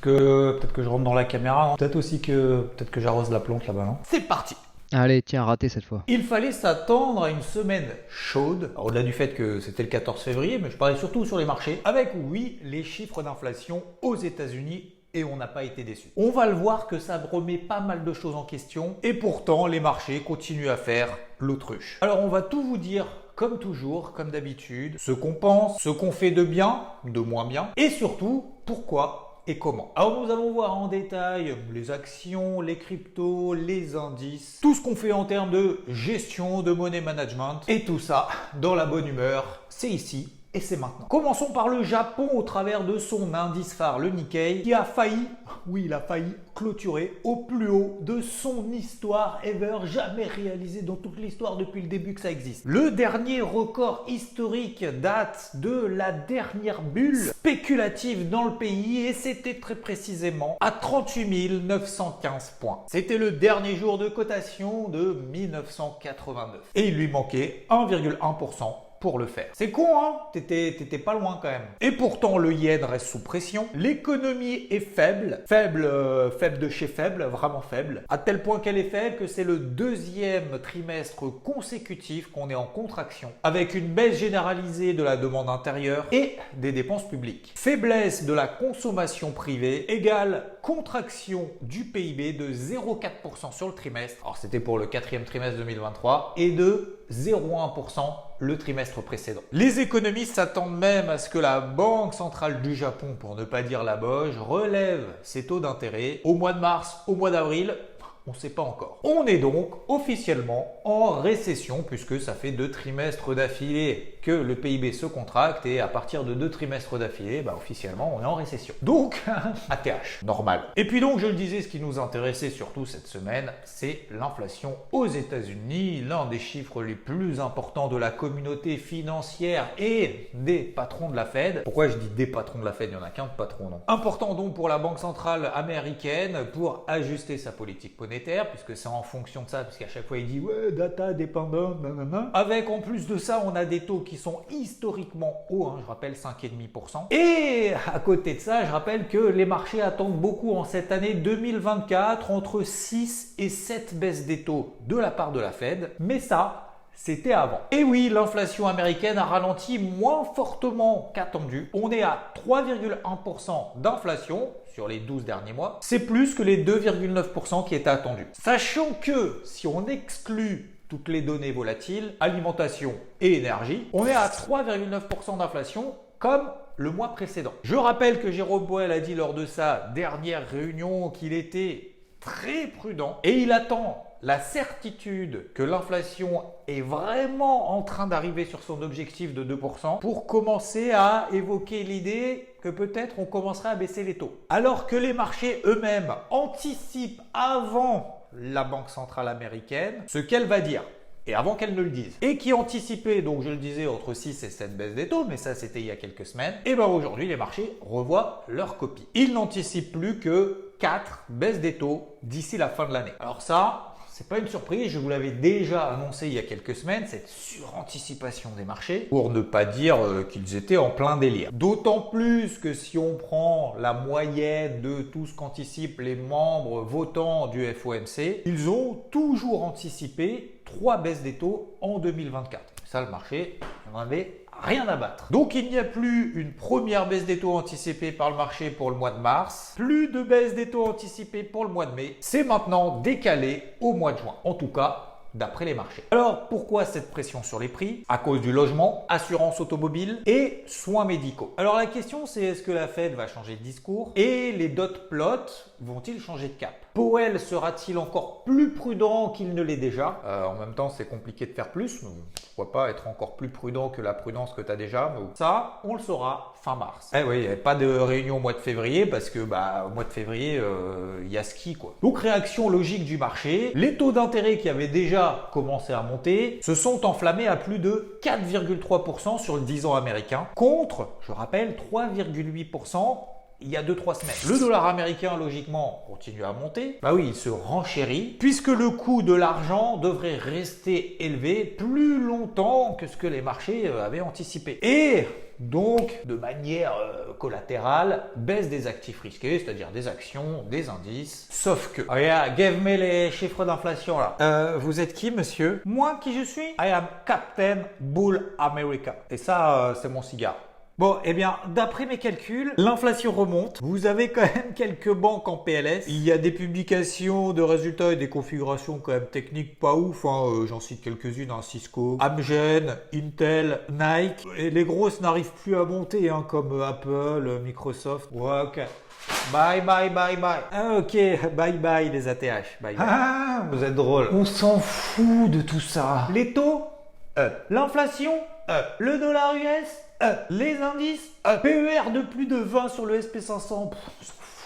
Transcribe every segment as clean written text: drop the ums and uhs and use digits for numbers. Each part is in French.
Peut-être que je rentre dans la caméra. Peut-être que j'arrose la plante là-bas, non? C'est parti! Allez, tiens, raté cette fois. Il fallait s'attendre à une semaine chaude, au-delà du fait que c'était le 14 février, mais je parlais surtout sur les marchés, avec, oui, les chiffres d'inflation aux États-Unis. Et on n'a pas été déçus. On va le voir que ça remet pas mal de choses en question. Et pourtant, les marchés continuent à faire l'autruche. Alors, on va tout vous dire, comme toujours, comme d'habitude, ce qu'on pense, ce qu'on fait de bien, de moins bien, et surtout, pourquoi et comment. Alors, nous allons voir en détail les actions, les cryptos, les indices, tout ce qu'on fait en termes de gestion, de money management, et tout ça dans la bonne humeur. C'est ici. Et c'est maintenant. Commençons par le Japon au travers de son indice phare, le Nikkei, qui a failli, oui, il a failli clôturer au plus haut de son histoire ever, jamais réalisée dans toute l'histoire depuis le début que ça existe. Le dernier record historique date de la dernière bulle spéculative dans le pays et c'était très précisément à 38 915 points. C'était le dernier jour de cotation de 1989. Et il lui manquait 1,1% pour le faire. C'est con, hein? T'étais pas loin quand même. Et pourtant, le yen reste sous pression. L'économie est faible. Faible de chez faible, vraiment faible. À tel point qu'elle est faible que c'est le deuxième trimestre consécutif qu'on est en contraction. Avec une baisse généralisée de la demande intérieure et des dépenses publiques. Faiblesse de la consommation privée égale contraction du PIB de 0,4% sur le trimestre. Alors c'était pour le quatrième trimestre 2023 et de 0,1% le trimestre précédent. Les économistes s'attendent même à ce que la Banque centrale du Japon, pour ne pas dire la BOJ, relève ses taux d'intérêt au mois de mars, au mois d'avril. On ne sait pas encore. On est donc officiellement en récession puisque ça fait 2 trimestres d'affilée que le PIB se contracte et à partir de 2 trimestres d'affilée, officiellement on est en récession. Donc, ATH, normal. Et puis donc, je le disais, ce qui nous intéressait surtout cette semaine, c'est l'inflation aux États-Unis, l'un des chiffres les plus importants de la communauté financière et des patrons de la Fed. Pourquoi je dis des patrons de la Fed? Il n'y en a qu'un de patron, non. Important donc pour la Banque centrale américaine pour ajuster sa politique monétaire, puisque c'est en fonction de ça, puisqu'à chaque fois il dit ouais, data dépendant, nanana. Avec en plus de ça, on a des taux qui sont historiquement hauts, hein, je rappelle 5,5%. Et à côté de ça, je rappelle que les marchés attendent beaucoup en cette année 2024, entre 6 et 7 baisses des taux de la part de la Fed. Mais ça, c'était avant. Et oui, l'inflation américaine a ralenti moins fortement qu'attendu. On est à 3,1% d'inflation sur les 12 derniers mois. C'est plus que les 2,9% qui étaient attendus. Sachant que si on exclut toutes les données volatiles, alimentation et énergie, on est à 3,9% d'inflation comme le mois précédent. Je rappelle que Jérôme Powell a dit lors de sa dernière réunion qu'il était très prudent et il attend la certitude que l'inflation est vraiment en train d'arriver sur son objectif de 2% pour commencer à évoquer l'idée que peut-être on commencerait à baisser les taux. Alors que les marchés eux-mêmes anticipent avant la Banque centrale américaine ce qu'elle va dire. Et avant qu'elle ne le dise. Et qui anticipait, donc je le disais, entre 6 et 7 baisses des taux, mais ça c'était il y a quelques semaines. Et bien aujourd'hui, les marchés revoient leur copie. Ils n'anticipent plus que 4 baisses des taux d'ici la fin de l'année. Alors ça, c'est pas une surprise, je vous l'avais déjà annoncé il y a quelques semaines, cette suranticipation des marchés, pour ne pas dire qu'ils étaient en plein délire. D'autant plus que si on prend la moyenne de tout ce qu'anticipent les membres votants du FOMC, ils ont toujours anticipé 3 baisses des taux en 2024. Ça, le marché, il n'en avait rien à battre. Donc il n'y a plus une première baisse des taux anticipée par le marché pour le mois de mars, plus de baisse des taux anticipée pour le mois de mai. C'est maintenant décalé au mois de juin. En tout cas, d'après les marchés. Alors, pourquoi cette pression sur les prix? À cause du logement, assurance automobile et soins médicaux. Alors la question c'est, est-ce que la Fed va changer de discours et les dot plots vont-ils changer de cap? Powell sera-t-il encore plus prudent qu'il ne l'est déjà? En même temps, c'est compliqué de faire plus. Pourquoi pas être encore plus prudent que la prudence que tu as déjà? Ça, on le saura fin mars. Eh oui, il n'y avait pas de réunion au mois de février parce que au mois de février, il y a ski quoi. Donc réaction logique du marché. Les taux d'intérêt qui avaient déjà commencé à monter se sont enflammés à plus de 4,3% sur le 10 ans américain contre, je rappelle, 3,8% il y a 2-3 semaines. Le dollar américain, logiquement, continue à monter. Bah oui, il se renchérit, puisque le coût de l'argent devrait rester élevé plus longtemps que ce que les marchés avaient anticipé. Et donc, de manière collatérale, baisse des actifs risqués, c'est-à-dire des actions, des indices. Sauf que, regarde, give me les chiffres d'inflation là. Vous êtes qui, monsieur? Moi, qui je suis? I am Captain Bull America. Et ça, c'est mon cigare. Bon, eh bien, d'après mes calculs, l'inflation remonte. Vous avez quand même quelques banques en PLS. Il y a des publications de résultats et des configurations quand même techniques pas ouf. J'en cite quelques-unes, Cisco, Amgen, Intel, Nike. Et les grosses n'arrivent plus à monter, comme Apple, Microsoft. Ouais, ok. Bye, bye, bye, bye. Ah, ok, bye, bye les ATH. Bye, bye. Ah, vous êtes drôle. On s'en fout de tout ça. Les taux, l'inflation, le dollar US, les indices, PER de plus de 20 sur le SP500.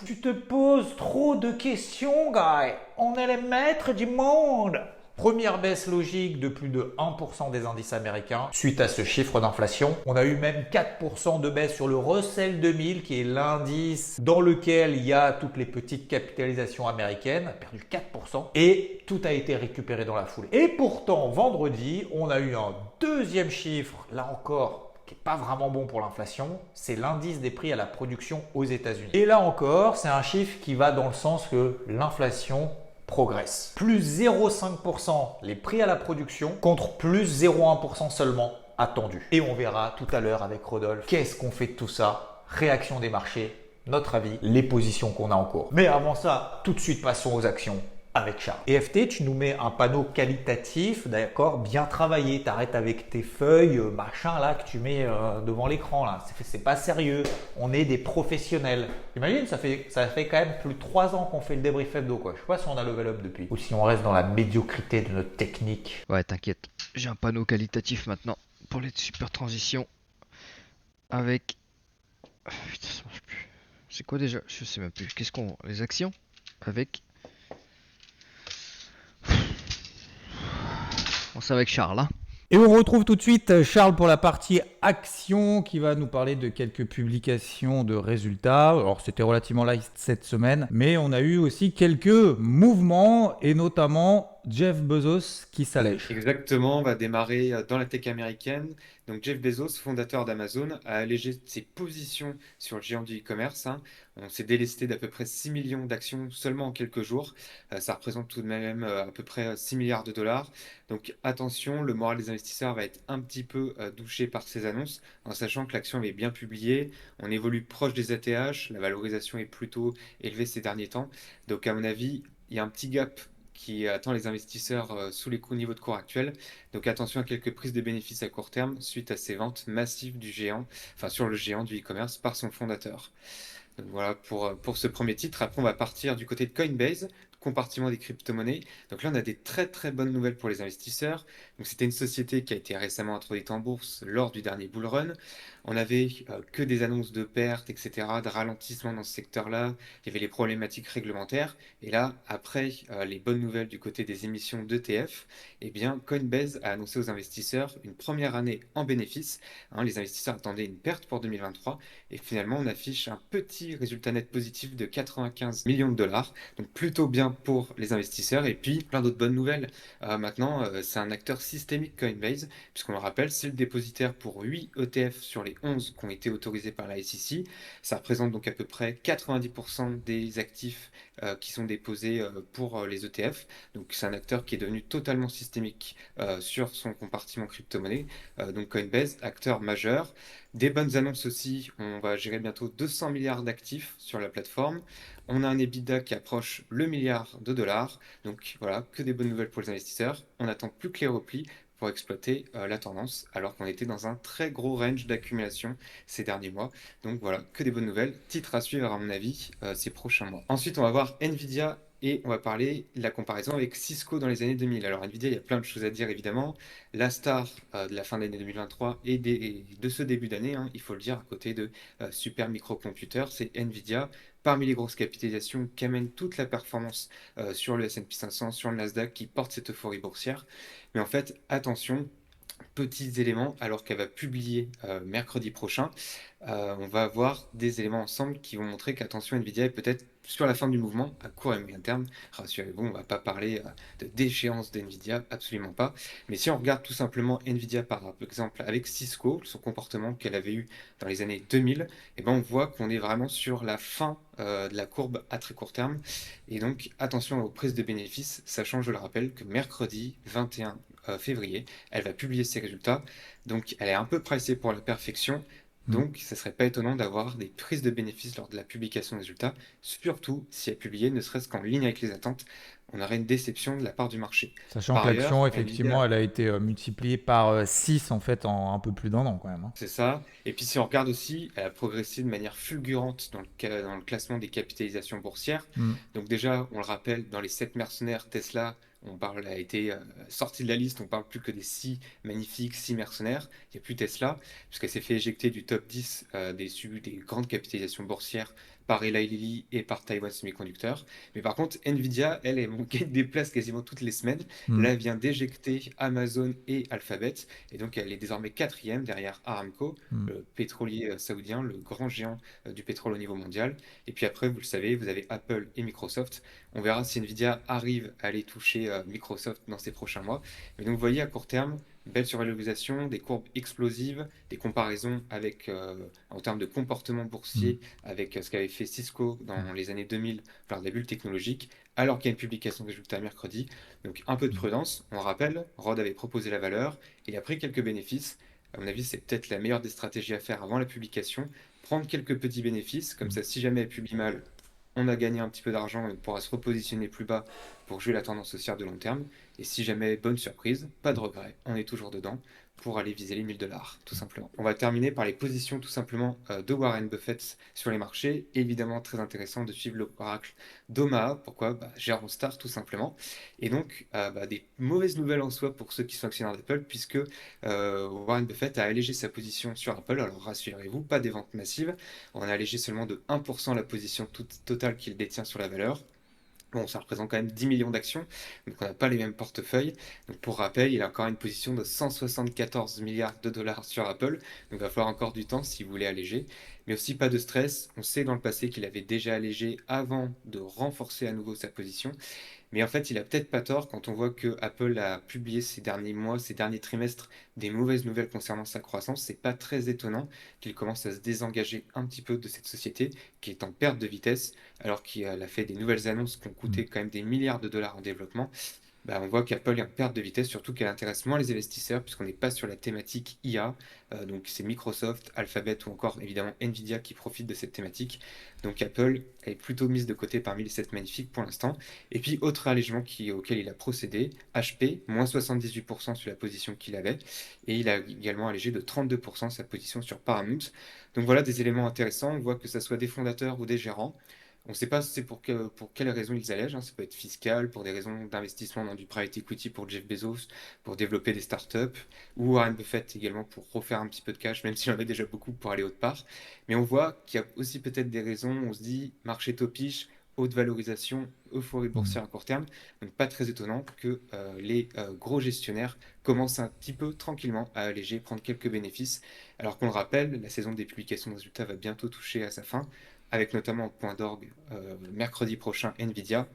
Tu te poses trop de questions, guy. On est les maîtres du monde. Première baisse logique de plus de 1% des indices américains suite à ce chiffre d'inflation. On a eu même 4% de baisse sur le Russell 2000 qui est l'indice dans lequel il y a toutes les petites capitalisations américaines, a perdu 4% et tout a été récupéré dans la foulée. Et pourtant, vendredi, on a eu un deuxième chiffre, là encore, qui n'est pas vraiment bon pour l'inflation, c'est l'indice des prix à la production aux États-Unis. Et là encore, c'est un chiffre qui va dans le sens que l'inflation progresse. Plus 0,5% les prix à la production contre plus 0,1% seulement attendu. Et on verra tout à l'heure avec Rodolphe qu'est-ce qu'on fait de tout ça, réaction des marchés, notre avis, les positions qu'on a en cours. Mais avant ça, tout de suite passons aux actions avec Charles. EFT, tu nous mets un panneau qualitatif, d'accord, bien travaillé. T'arrêtes avec tes feuilles, machin là, que tu mets devant l'écran là. C'est pas sérieux. On est des professionnels. Imagine, ça fait quand même plus de 3 ans qu'on fait le débrief hebdo, quoi. Je sais pas si on a level up depuis. Ou si on reste dans la médiocrité de notre technique. Ouais, t'inquiète. J'ai un panneau qualitatif maintenant pour les super transitions. Avec. Putain, ça marche plus. C'est quoi déjà? Je sais même plus. Qu'est-ce qu'on. Les actions? Avec. On sait avec Charles, hein. Et on retrouve tout de suite Charles pour la partie action qui va nous parler de quelques publications de résultats. Alors c'était relativement light cette semaine, mais on a eu aussi quelques mouvements et notamment Jeff Bezos qui s'allège. Exactement, on va démarrer dans la tech américaine. Donc Jeff Bezos, fondateur d'Amazon, a allégé ses positions sur le géant du e-commerce. On s'est délesté d'à peu près 6 millions d'actions seulement en quelques jours. Ça représente tout de même à peu près 6 milliards de dollars. Donc attention, le moral des investisseurs va être un petit peu douché par ces annonces, en sachant que l'action est bien publiée. On évolue proche des ATH, la valorisation est plutôt élevée ces derniers temps. Donc à mon avis, il y a un petit gap qui attend les investisseurs sous les niveaux de cours actuels. Donc attention à quelques prises de bénéfices à court terme suite à ces ventes massives du géant, enfin sur le géant du e-commerce par son fondateur. Donc voilà pour ce premier titre. Après, on va partir du côté de Coinbase, compartiment des crypto-monnaies. Donc là, on a des très très bonnes nouvelles pour les investisseurs. Donc c'était une société qui a été récemment introduite en bourse lors du dernier bull run. On avait que des annonces de pertes, etc., de ralentissement dans ce secteur-là. Il y avait les problématiques réglementaires. Et là, après les bonnes nouvelles du côté des émissions d'ETF, eh bien, Coinbase a annoncé aux investisseurs une première année en bénéfice. Les investisseurs attendaient une perte pour 2023. Et finalement, on affiche un petit résultat net positif de 95 millions de dollars. Donc plutôt bien pour les investisseurs. Et puis, plein d'autres bonnes nouvelles. Maintenant, c'est un acteur systémique Coinbase, puisqu'on le rappelle, c'est le dépositaire pour 8 ETF sur les 11 qui ont été autorisés par la SEC. Ça représente donc à peu près 90% des actifs qui sont déposés pour les ETF. Donc c'est un acteur qui est devenu totalement systémique sur son compartiment crypto-monnaie. Donc Coinbase, acteur majeur. Des bonnes annonces aussi, on va gérer bientôt 200 milliards d'actifs sur la plateforme. On a un EBITDA qui approche le milliard de dollars. Donc voilà, que des bonnes nouvelles pour les investisseurs. On n'attend plus que les replis pour exploiter la tendance, alors qu'on était dans un très gros range d'accumulation ces derniers mois. Donc voilà, que des bonnes nouvelles. Titre à suivre à mon avis ces prochains mois. Ensuite, on va voir Nvidia et on va parler de la comparaison avec Cisco dans les années 2000. Alors Nvidia, il y a plein de choses à dire évidemment. La star de la fin de l'année 2023 et de ce début d'année, il faut le dire, à côté de super microcomputers, c'est Nvidia. Parmi les grosses capitalisations qui amènent toute la performance sur le S&P 500, sur le Nasdaq, qui porte cette euphorie boursière. Mais en fait, attention, petits éléments, alors qu'elle va publier mercredi prochain. On va avoir des éléments ensemble qui vont montrer qu'attention, Nvidia est peut-être sur la fin du mouvement à court et moyen terme. Rassurez-vous, on ne va pas parler de déchéance d'Nvidia, absolument pas. Mais si on regarde tout simplement Nvidia par exemple avec Cisco, son comportement qu'elle avait eu dans les années 2000, eh ben on voit qu'on est vraiment sur la fin de la courbe à très court terme. Et donc attention aux prises de bénéfices, sachant, je le rappelle, que mercredi 21 février, elle va publier ses résultats. Donc elle est un peu pricée pour la perfection. Donc, ce ne serait pas étonnant d'avoir des prises de bénéfices lors de la publication des résultats, surtout si elle publiait ne serait-ce qu'en ligne avec les attentes. On aurait une déception de la part du marché. Sachant Par que l'action, ailleurs, effectivement, Nvidia, elle a été multipliée par 6 en fait en un peu plus d'un an quand même, hein. c'est ça. Et puis si on regarde aussi, elle a progressé de manière fulgurante dans le classement des capitalisations boursières. Mm. Donc déjà, on le rappelle, dans les 7 mercenaires, Tesla, a été sorti de la liste, on parle plus que des 6 magnifiques, 6 mercenaires. Il n'y a plus Tesla, puisqu'elle s'est fait éjecter du top 10 des grandes capitalisations boursières par Eli Lilly et par Taiwan Semiconductor. Mais par contre, Nvidia, elle gagne des places quasiment toutes les semaines. Mm. Là, elle vient d'éjecter Amazon et Alphabet. Et donc, elle est désormais quatrième derrière Aramco, Mm. le pétrolier saoudien, le grand géant du pétrole au niveau mondial. Et puis après, vous le savez, vous avez Apple et Microsoft. On verra si Nvidia arrive à aller toucher Microsoft dans ces prochains mois. Mais donc, vous voyez, à court terme, belle survalorisation, des courbes explosives, des comparaisons avec, en termes de comportement Mm. boursier avec ce qu'avait fait Cisco dans les années 2000 lors de la bulle technologique, alors qu'il y a une publication de résultats mercredi. Donc un peu de prudence. On rappelle, Rod avait proposé la valeur, il a pris quelques bénéfices. À mon avis, c'est peut-être la meilleure des stratégies à faire avant la publication. Prendre quelques petits bénéfices, comme ça, si jamais elle publie mal, on a gagné un petit peu d'argent et on pourra se repositionner plus bas pour jouer la tendance haussière de long terme. Et si jamais bonne surprise, pas de regret, on est toujours dedans pour aller viser les 1000 $, tout simplement. On va terminer par les positions tout simplement de Warren Buffett sur les marchés. Évidemment, très intéressant de suivre l'oracle d'Omaha. Pourquoi? Gérant star, tout simplement. Et donc, des mauvaises nouvelles en soi pour ceux qui sont actionnaires d'Apple, puisque Warren Buffett a allégé sa position sur Apple. Alors, rassurez-vous, pas des ventes massives. On a allégé seulement de 1% la position totale qu'il détient sur la valeur. Bon, ça représente quand même 10 millions d'actions, donc on n'a pas les mêmes portefeuilles. Donc pour rappel, il a encore une position de 174 milliards de dollars sur Apple, donc il va falloir encore du temps si vous voulez alléger. Mais aussi pas de stress, on sait dans le passé qu'il avait déjà allégé avant de renforcer à nouveau sa position. Mais en fait, il a peut-être pas tort quand on voit que Apple a publié ces derniers mois, ces derniers trimestres, des mauvaises nouvelles concernant sa croissance. C'est pas très étonnant qu'il commence à se désengager un petit peu de cette société qui est en perte de vitesse, alors qu'il a fait des nouvelles annonces qui ont coûté quand même des milliards de dollars en développement. On voit qu'Apple est en perte de vitesse, surtout qu'elle intéresse moins les investisseurs, puisqu'on n'est pas sur la thématique IA. Donc c'est Microsoft, Alphabet ou encore évidemment Nvidia qui profitent de cette thématique. Donc Apple est plutôt mise de côté parmi les 7 magnifiques pour l'instant. Et puis autre allègement auquel il a procédé, HP, moins 78% sur la position qu'il avait. Et il a également allégé de 32% sa position sur Paramount. Donc voilà des éléments intéressants. On voit que ce soit des fondateurs ou des gérants. On ne sait pas si c'est pour quelles raisons ils allègent, hein. Ça peut être fiscal, pour des raisons d'investissement dans du private equity pour Jeff Bezos, pour développer des startups, ou Warren Buffett également pour refaire un petit peu de cash, même s'il en avait déjà beaucoup pour aller autre part. Mais on voit qu'il y a aussi peut-être des raisons, on se dit marché topiche, haute valorisation, euphorie boursière à court terme. Donc pas très étonnant que les gros gestionnaires commencent un petit peu tranquillement à alléger, prendre quelques bénéfices. Alors qu'on le rappelle, la saison des publications de résultats va bientôt toucher à sa fin, avec notamment en point d'orgue mercredi prochain Nvidia.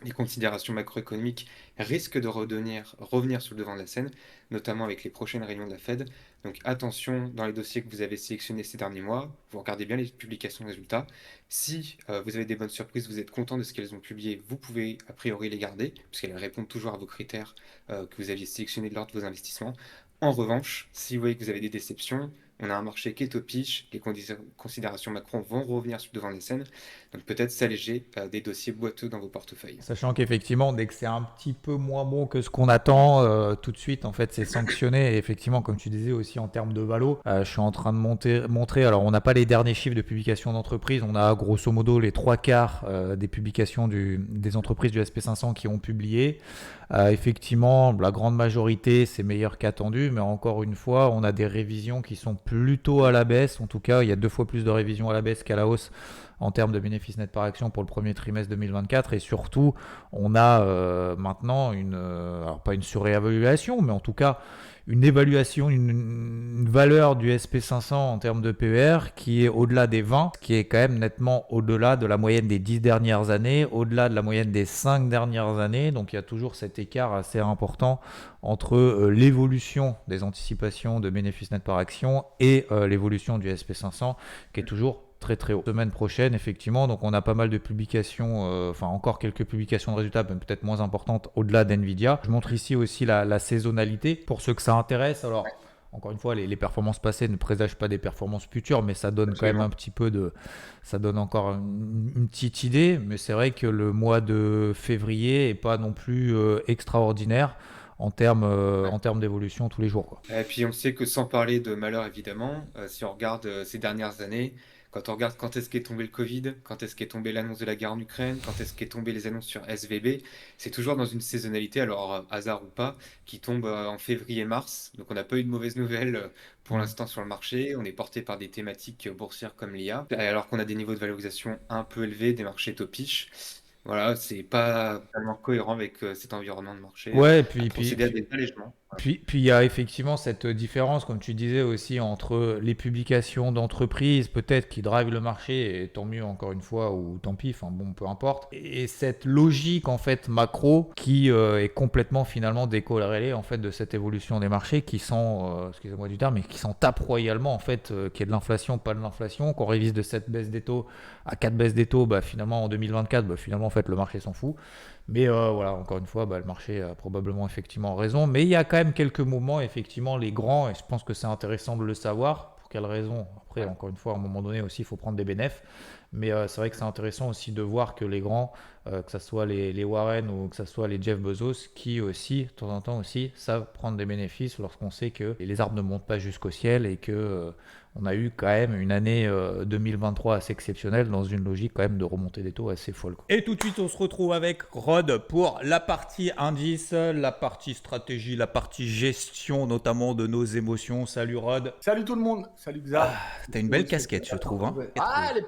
Les considérations macroéconomiques risquent de revenir sur le devant de la scène, notamment avec les prochaines réunions de la Fed. Donc attention dans les dossiers que vous avez sélectionnés ces derniers mois, vous regardez bien les publications de résultats. Si vous avez des bonnes surprises, vous êtes content de ce qu'elles ont publié, vous pouvez a priori les garder, puisqu'elles répondent toujours à vos critères que vous aviez sélectionnés lors de vos investissements. En revanche, si vous voyez que vous avez des déceptions, on a un marché qui est au pitch, les considérations macro vont revenir sur le devant de la scène, donc peut-être s'alléger des dossiers boiteux dans vos portefeuilles. Sachant qu'effectivement, dès que c'est un petit peu moins bon que ce qu'on attend, tout de suite, en fait, c'est sanctionné. Et effectivement, comme tu disais aussi en termes de valo, je suis en train de montrer. Alors, on n'a pas les derniers chiffres de publication d'entreprise. On a grosso modo les 3/4 des publications des entreprises du SP500 qui ont publié. Effectivement, la grande majorité, c'est meilleur qu'attendu. Mais encore une fois, on a des révisions qui sont plutôt à la baisse. En tout cas, il y a 2 fois plus de révisions à la baisse qu'à la hausse en termes de bénéfices nets par action pour le premier trimestre 2024. Et surtout, on a maintenant alors pas une surévaluation, mais en tout cas une évaluation, une valeur du SP500 en termes de PER qui est au-delà des 20, qui est quand même nettement au-delà de la moyenne des 10 dernières années, au-delà de la moyenne des 5 dernières années. Donc il y a toujours cet écart assez important entre l'évolution des anticipations de bénéfices nets par action et l'évolution du SP500 qui est toujours très très haut. Semaine prochaine, effectivement, donc on a pas mal de publications, encore quelques publications de résultats, mais peut-être moins importantes au-delà d'NVIDIA. Je montre ici aussi la saisonnalité pour ceux que ça intéresse. Alors, encore une fois, les performances passées ne présagent pas des performances futures, mais ça donne quand même un petit peu de... Ça donne encore une petite idée, mais c'est vrai que le mois de février n'est pas non plus extraordinaire en termes d'évolution tous les jours, quoi. Et puis on sait que sans parler de malheur évidemment, si on regarde ces dernières années, quand on regarde quand est-ce qu'est tombé le Covid, quand est-ce qu'est tombée l'annonce de la guerre en Ukraine, quand est-ce qu'est tombée les annonces sur SVB, c'est toujours dans une saisonnalité, alors hasard ou pas, qui tombe en février-mars. Donc on n'a pas eu de mauvaises nouvelles pour l'instant sur le marché. On est porté par des thématiques boursières comme l'IA, alors qu'on a des niveaux de valorisation un peu élevés, des marchés topiches. Voilà, c'est pas totalement cohérent avec cet environnement de marché Ouais, et à puis procéder à des allègements. Puis il y a effectivement cette différence, comme tu disais aussi, entre les publications d'entreprises, peut-être qui drivent le marché, et tant mieux encore une fois, ou tant pis, enfin bon, peu importe, et cette logique en fait macro qui est complètement finalement décorrélée en fait de cette évolution des marchés qui sont, excusez-moi du terme, mais qui s'en tapent royalement en fait, qu'il y ait de l'inflation, pas de l'inflation, qu'on révise de cette baisse des taux à 4 baisses des taux, finalement en 2024, finalement en fait le marché s'en fout. Mais voilà, encore une fois, le marché a probablement effectivement raison. Mais il y a quand même quelques moments, effectivement, les grands, et je pense que c'est intéressant de le savoir. Pour quelles raisons? Après, encore une fois, à un moment donné aussi, il faut prendre des bénéfices. Mais c'est vrai que c'est intéressant aussi de voir que les grands, que ce soit les Warren ou que ce soit les Jeff Bezos, qui aussi, de temps en temps aussi, savent prendre des bénéfices lorsqu'on sait que les arbres ne montent pas jusqu'au ciel et que on a eu quand même une année 2023 assez exceptionnelle dans une logique quand même de remontée des taux assez folle, quoi. Et tout de suite, on se retrouve avec Rod pour la partie indice, la partie stratégie, la partie gestion notamment de nos émotions. Salut Rod. Salut tout le monde, salut Xav. T'as une belle casquette, je trouve. Hein. Elle est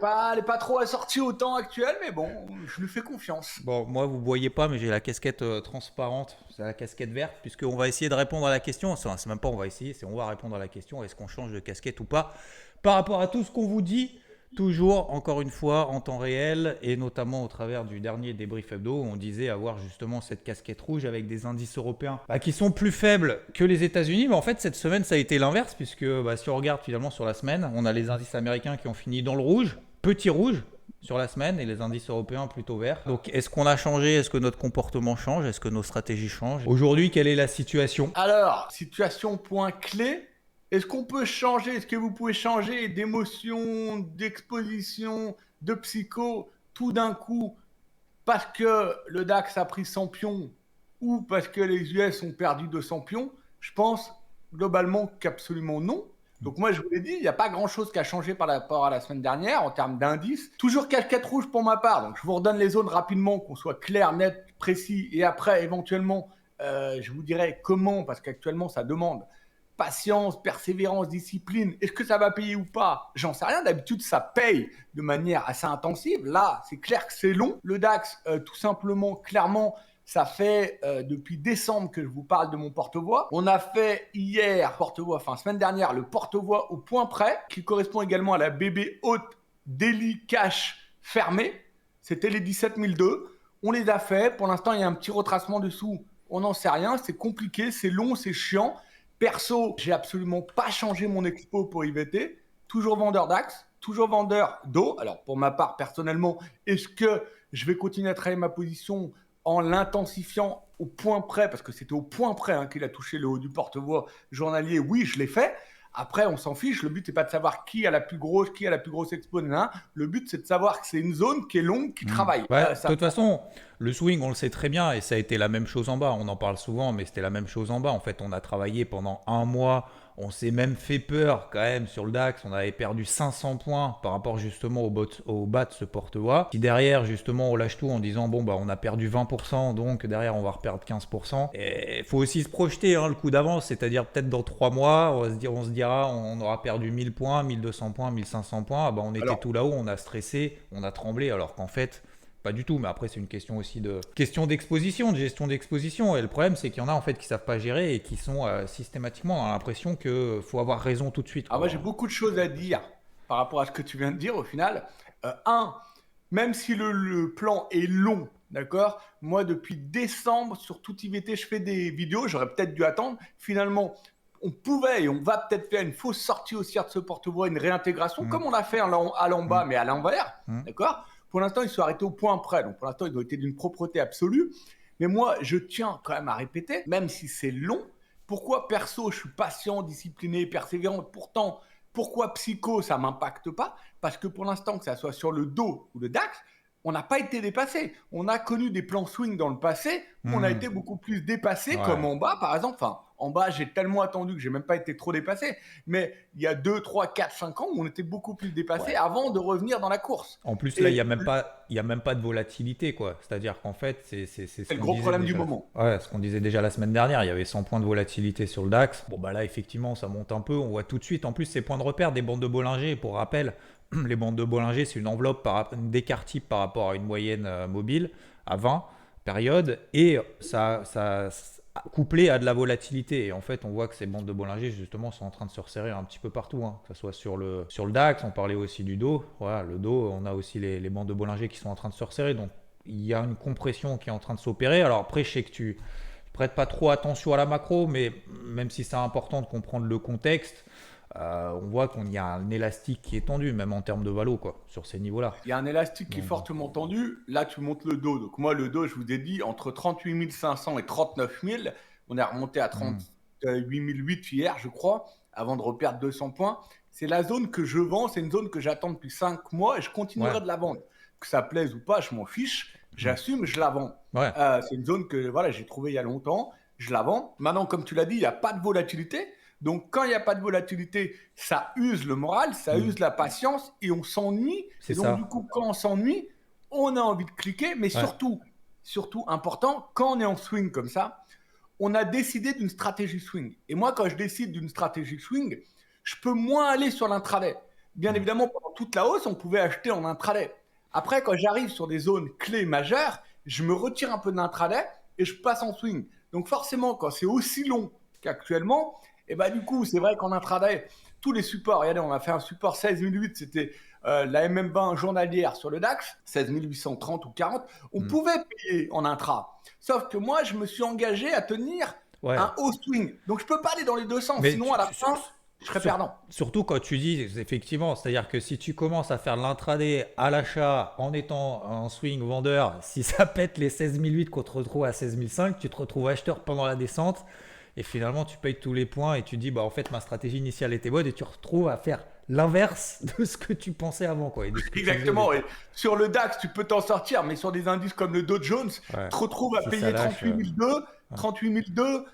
pas trop assortie au temps actuel, mais bon, je lui fais confiance. Bon, moi, vous ne voyez pas, mais j'ai la casquette transparente, c'est la casquette verte, puisqu'on va essayer de répondre à la question. Enfin, c'est même pas on va essayer, c'est on va répondre à la question, est-ce qu'on change de casquette ou pas, par rapport à tout ce qu'on vous dit, toujours, encore une fois, en temps réel, et notamment au travers du dernier débrief hebdo, où on disait avoir justement cette casquette rouge avec des indices européens qui sont plus faibles que les États-Unis. Mais en fait, cette semaine, ça a été l'inverse, puisque si on regarde finalement sur la semaine, on a les indices américains qui ont fini dans le rouge, petit rouge, sur la semaine, et les indices européens plutôt verts. Donc, est-ce qu'on a changé? Est-ce que notre comportement change? Est-ce que nos stratégies changent? Aujourd'hui, quelle est la situation? Alors, situation point clé. Est-ce qu'on peut changer? Est-ce que vous pouvez changer d'émotion, d'exposition, de psycho, tout d'un coup, parce que le DAX a pris 100 pions ou parce que les US ont perdu 200 pions? Je pense globalement qu'absolument non. Donc moi, je vous l'ai dit, il n'y a pas grand-chose qui a changé par rapport à la semaine dernière en termes d'indices. Toujours casquette rouge pour ma part. Donc je vous redonne les zones rapidement, qu'on soit clair, net, précis. Et après, éventuellement, je vous dirai comment, parce qu'actuellement, ça demande patience, persévérance, discipline. Est-ce que ça va payer ou pas? J'en sais rien. D'habitude, ça paye de manière assez intensive. Là, c'est clair que c'est long. Le DAX, tout simplement, clairement, ça fait depuis décembre que je vous parle de mon porte-voix. On a fait hier, semaine dernière, le porte-voix au point près, qui correspond également à la BB haute daily cash fermée. C'était les 17 002. On les a fait. Pour l'instant, il y a un petit retracement dessous. On n'en sait rien. C'est compliqué, c'est long, c'est chiant. Perso, j'ai absolument pas changé mon expo pour IVT. Toujours vendeur DAX, toujours vendeur d'eau. Alors, pour ma part, personnellement, est-ce que je vais continuer à travailler ma position en l'intensifiant au point près, parce que c'était au point près qu'il a touché le haut du porte-voix journalier? Oui, je l'ai fait. Après, on s'en fiche. Le but, c'est pas de savoir qui a la plus grosse expo. Le but, c'est de savoir que c'est une zone qui est longue, qui travaille. De toute façon, le swing, on le sait très bien, et ça a été la même chose en bas. On en parle souvent, mais c'était la même chose en bas. En fait, on a travaillé pendant un mois On s'est même fait peur quand même sur le DAX. On avait perdu 500 points par rapport justement au bas de ce porte-voix. Si derrière justement on lâche tout en disant bon bah on a perdu 20%, donc derrière on va reperdre 15%. Et il faut aussi se projeter le coup d'avance, c'est-à-dire peut-être dans 3 mois, on se dira on aura perdu 1000 points, 1200 points, 1500 points. Ah bah, on était Alors, tout là-haut, on a stressé, on a tremblé, alors qu'en fait pas du tout, mais après c'est une question aussi de d'exposition, de gestion d'exposition. Et le problème c'est qu'il y en a en fait qui savent pas gérer et qui sont systématiquement dans l'impression que faut avoir raison tout de suite. moi, j'ai beaucoup de choses à dire par rapport à ce que tu viens de dire au final. Même si le plan est long, d'accord? Moi, depuis décembre, sur tout IVT, je fais des vidéos. J'aurais peut-être dû attendre. Finalement, on pouvait et on va peut-être faire une fausse sortie haussière de ce porte-voix, une réintégration, comme on l'a fait à l'en-bas, mais à l'envers, d'accord? Pour l'instant, ils sont arrêtés au point près. Donc, pour l'instant, ils ont été d'une propreté absolue. Mais moi, je tiens quand même à répéter, même si c'est long, pourquoi perso, je suis patient, discipliné, persévérant. Pourtant, pourquoi psycho, ça ne m'impacte pas? Parce que pour l'instant, que ça soit sur le dos ou le DAX, on n'a pas été dépassé. On a connu des plans swing dans le passé où on a été beaucoup plus dépassé, comme en bas, par exemple. Enfin, en bas, j'ai tellement attendu que j'ai même pas été trop dépassé. Mais il y a 2, 3, 4, 5 ans où on était beaucoup plus dépassé avant de revenir dans la course. En plus, là, il y a même pas de volatilité, quoi. C'est-à-dire qu'en fait, c'est le gros problème du moment. Ouais, ce qu'on disait déjà la semaine dernière, il y avait 100 points de volatilité sur le DAX. Bon, bah là, effectivement, ça monte un peu. On voit tout de suite. En plus, ces points de repère des bandes de Bollinger, pour rappel, les bandes de Bollinger, c'est une enveloppe, d'écart type par rapport à une moyenne mobile à 20 périodes. Et ça couplé à de la volatilité. Et en fait, on voit que ces bandes de Bollinger, justement, sont en train de se resserrer un petit peu partout. Que ce soit sur le DAX, on parlait aussi du dos. Voilà, le dos, on a aussi les bandes de Bollinger qui sont en train de se resserrer. Donc, il y a une compression qui est en train de s'opérer. Alors après, je sais que tu prêtes pas trop attention à la macro, mais même si c'est important de comprendre le contexte, on voit qu'il y a un élastique qui est tendu, même en termes de valo, quoi, sur ces niveaux-là. Il y a un élastique qui est fortement tendu. Là, tu montes le dos. Donc, moi, le dos, je vous ai dit, entre 38 500 et 39 000, on est remonté à 38 008 hier, je crois, avant de reperdre 200 points. C'est la zone que je vends. C'est une zone que j'attends depuis 5 mois et je continuerai de la vendre. Que ça plaise ou pas, je m'en fiche. J'assume, je la vends. C'est une zone que j'ai trouvée il y a longtemps. Je la vends. Maintenant, comme tu l'as dit, il n'y a pas de volatilité. Donc, quand il n'y a pas de volatilité, ça use le moral, ça use la patience et on s'ennuie. Et donc, du coup, quand on s'ennuie, on a envie de cliquer. Mais surtout important, quand on est en swing comme ça, on a décidé d'une stratégie swing. Et moi, quand je décide d'une stratégie swing, je peux moins aller sur l'intraday. Bien évidemment, pendant toute la hausse, on pouvait acheter en intraday. Après, quand j'arrive sur des zones clés majeures, je me retire un peu de l'intraday et je passe en swing. Donc, forcément, quand c'est aussi long qu'actuellement, et du coup, c'est vrai qu'en intraday, tous les supports, regardez, on a fait un support 16 008, c'était la MM20 journalière sur le DAX, 16 830 ou 40, on pouvait payer en intra. Sauf que moi, je me suis engagé à tenir un haut swing. Donc, je ne peux pas aller dans les deux sens, sinon à la fin, je serais perdant. Surtout quand tu dis, effectivement, c'est-à-dire que si tu commences à faire de l'intraday à l'achat en étant en swing vendeur, si ça pète les 16 008 qu'on te retrouve à 16 500, tu te retrouves acheteur pendant la descente. Et finalement, tu payes tous les points et tu dis, en fait, ma stratégie initiale était bonne et tu te retrouves à faire l'inverse de ce que tu pensais avant, quoi. Exactement. Et sur le DAX, tu peux t'en sortir, mais sur des indices comme le Dow Jones, tu te retrouves à payer 38 002,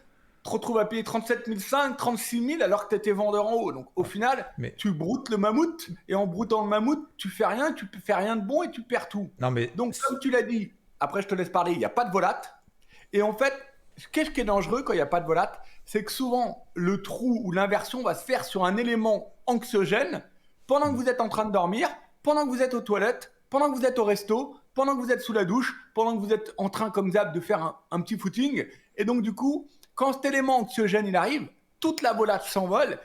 te retrouves à payer 37 500, 36 000 alors que tu étais vendeur en haut. Donc, au final, tu broutes le mammouth et en broutant le mammouth, tu fais rien de bon et tu perds tout. Donc, comme tu l'as dit, après, je te laisse parler, il n'y a pas de volat. Et en fait, qu'est-ce qui est dangereux quand il n'y a pas de volat? C'est que souvent, le trou ou l'inversion va se faire sur un élément anxiogène pendant que vous êtes en train de dormir, pendant que vous êtes aux toilettes, pendant que vous êtes au resto, pendant que vous êtes sous la douche, pendant que vous êtes en train, comme Zab, de faire un petit footing. Et donc, du coup, quand cet élément anxiogène il arrive, toute la volat s'envole.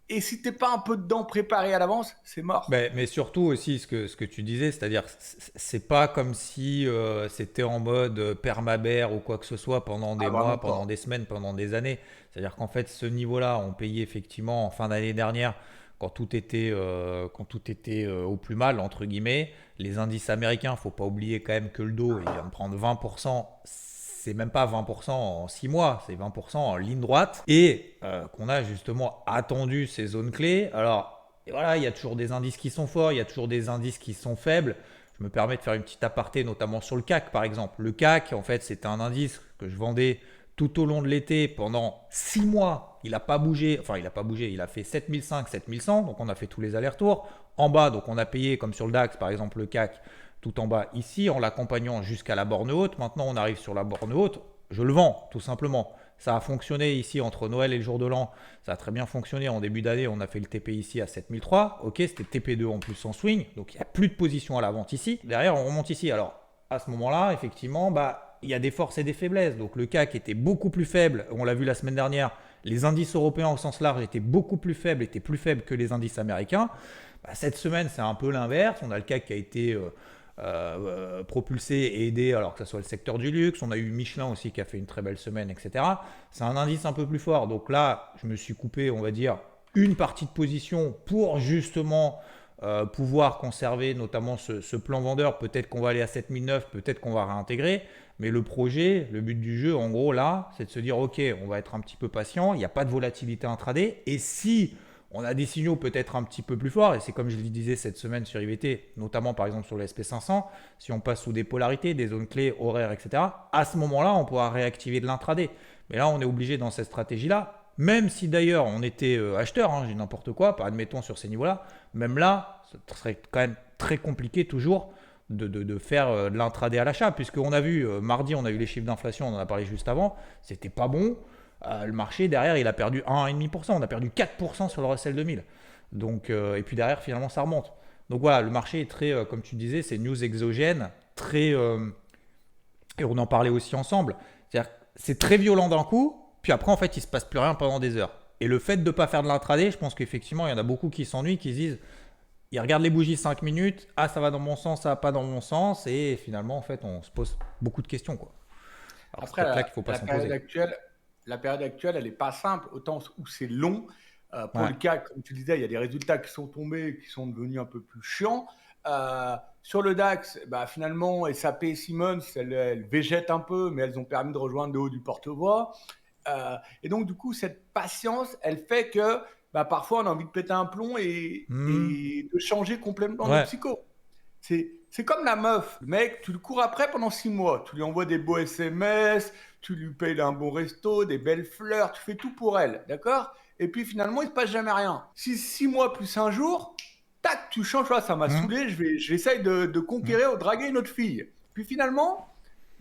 Et si tu n'es pas un peu dedans préparé à l'avance, c'est mort. Mais surtout aussi ce que tu disais, c'est-à-dire c'est pas comme si c'était en mode permabère ou quoi que ce soit pendant des mois, pendant des semaines, pendant des années. C'est-à-dire qu'en fait, ce niveau-là, on payait effectivement en fin d'année dernière, quand tout était au plus mal, entre guillemets. Les indices américains, il ne faut pas oublier quand même que le Dow, il vient de prendre 20%. C'est même pas 20% en 6 mois, c'est 20% en ligne droite. Et qu'on a justement attendu ces zones clés. Alors, voilà, il y a toujours des indices qui sont forts, il y a toujours des indices qui sont faibles. Je me permets de faire une petite aparté, notamment sur le CAC, par exemple. Le CAC, en fait, c'était un indice que je vendais tout au long de l'été, pendant 6 mois, il n'a pas bougé. Enfin, il n'a pas bougé. Il a fait 7005, 7100. Donc, on a fait tous les allers-retours. En bas, donc on a payé, comme sur le DAX, par exemple, le CAC, tout en bas ici, en l'accompagnant jusqu'à la borne haute. Maintenant, on arrive sur la borne haute. Je le vends, tout simplement. Ça a fonctionné ici entre Noël et le jour de l'an. Ça a très bien fonctionné. En début d'année, on a fait le TP ici à 7003. Ok, c'était TP2 en plus en swing. Donc, il n'y a plus de position à la vente ici. Derrière, on remonte ici. Alors, à ce moment-là, effectivement, il y a des forces et des faiblesses. Donc, le CAC était beaucoup plus faible. On l'a vu la semaine dernière. Les indices européens au sens large étaient beaucoup plus faibles, étaient plus faibles que les indices américains. Cette semaine, c'est un peu l'inverse. On a le CAC qui a été propulsé et aidé, alors que ce soit le secteur du luxe. On a eu Michelin aussi qui a fait une très belle semaine, etc. C'est un indice un peu plus fort. Donc là, je me suis coupé, on va dire, une partie de position pour justement pouvoir conserver notamment ce plan vendeur. Peut-être qu'on va aller à 7009, peut-être qu'on va réintégrer. Mais le projet, le but du jeu, en gros, là, c'est de se dire, ok, on va être un petit peu patient. Il n'y a pas de volatilité intraday. Et si on a des signaux peut-être un petit peu plus forts, et c'est comme je le disais cette semaine sur IVT, notamment par exemple sur le SP500, si on passe sous des polarités, des zones clés, horaires, etc., à ce moment-là, on pourra réactiver de l'intraday. Mais là, on est obligé dans cette stratégie-là, même si d'ailleurs on était acheteur, j'ai n'importe quoi, admettons sur ces niveaux-là, même là, ce serait quand même très compliqué toujours de faire de l'intraday à l'achat, puisqu'on a vu, mardi, on a eu les chiffres d'inflation, on en a parlé juste avant, c'était pas bon. Le marché derrière il a perdu 1,5%, on a perdu 4% sur le Russell 2000. Donc, et puis derrière finalement ça remonte. Donc voilà, le marché est très, comme tu disais, c'est news exogène, très, et on en parlait aussi ensemble, c'est-à-dire c'est très violent d'un coup, puis après en fait il se passe plus rien pendant des heures. Et le fait de ne pas faire de l'intraday, je pense qu'effectivement il y en a beaucoup qui s'ennuient, qui se disent, ils regardent les bougies 5 minutes, ah ça va dans mon sens, ça va pas dans mon sens, et finalement en fait on se pose beaucoup de questions, quoi. Alors Après, c'est peut-être là qu'il faut pas s'en poser. la période actuelle, elle n'est pas simple, autant où c'est long. Pour Ouais. le CAC, comme tu disais, il y a des résultats qui sont tombés, qui sont devenus un peu plus chiants. Sur le DAX, finalement, SAP et Siemens, elles végètent un peu, mais elles ont permis de rejoindre le haut du porte-voix. Et donc, du coup, cette patience, elle fait que parfois, on a envie de péter un plomb et de changer complètement de Ouais. psycho. C'est comme la meuf. Le mec, tu le cours après pendant 6 mois. Tu lui envoies des beaux SMS, tu lui payes un bon resto, des belles fleurs, tu fais tout pour elle, d'accord? Et puis finalement, il ne se passe jamais rien. Si 6 mois plus un jour, tac, tu changes, ça m'a saoulé, j'essaye de conquérir ou draguer une autre fille. Puis finalement,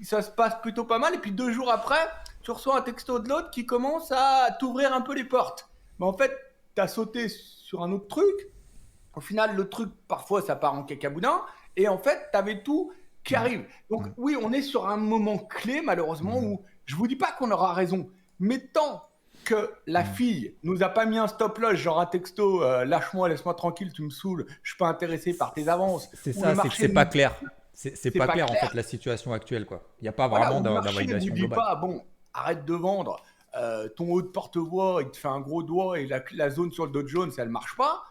ça se passe plutôt pas mal. Et puis 2 jours après, tu reçois un texto de l'autre qui commence à t'ouvrir un peu les portes. Mais en fait, tu as sauté sur un autre truc. Au final, le truc, parfois, ça part en cacaboudin. Et en fait, tu avais tout qui arrive. Donc, oui, on est sur un moment clé, malheureusement, où je ne vous dis pas qu'on aura raison. Mais tant que la fille nous a pas mis un stop-loss, genre un texto, lâche-moi, laisse-moi tranquille, tu me saoules, je ne suis pas intéressé par tes avances. C'est Ou ça, le c'est que marché c'est pas nous- clair. C'est pas pas clair en clair. fait la situation actuelle, quoi. Il n'y a pas Voilà, vraiment où le marché ne vous d'invalidation dit globale. pas, bon, arrête de vendre, ton haut de porte-voix, il te fait un gros doigt et la zone sur le Dow Jones, elle ne marche pas.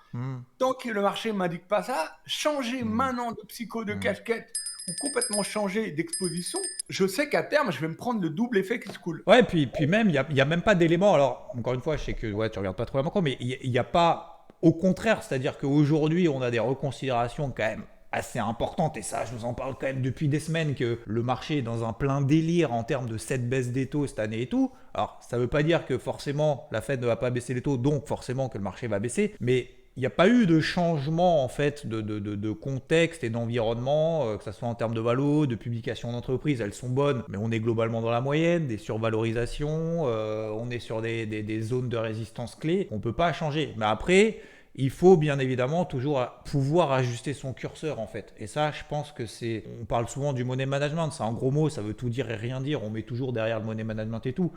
Tant que le marché ne m'indique pas ça, changer maintenant de psycho, de casquette ou complètement changer d'exposition, je sais qu'à terme, je vais me prendre le double effet qui se coule. Ouais, puis même, il y a même pas d'éléments. Alors, encore une fois, je sais que ouais, tu regardes pas trop la macro, mais il y a pas. Au contraire, c'est-à-dire qu'aujourd'hui, on a des reconsidérations quand même assez importantes, et ça, je vous en parle quand même depuis des semaines, que le marché est dans un plein délire en termes de cette baisse des taux cette année et tout. Alors, ça veut pas dire que forcément la Fed ne va pas baisser les taux, donc forcément que le marché va baisser, mais il n'y a pas eu de changement en fait de contexte et d'environnement, que ce soit en termes de valo, de publication d'entreprise, elles sont bonnes, mais on est globalement dans la moyenne, des survalorisations, on est sur des zones de résistance clés, on ne peut pas changer. Mais après, il faut bien évidemment toujours pouvoir ajuster son curseur en fait. Et ça, je pense que c'est... On parle souvent du money management, c'est un gros mot, ça veut tout dire et rien dire, on met toujours derrière le money management et tout.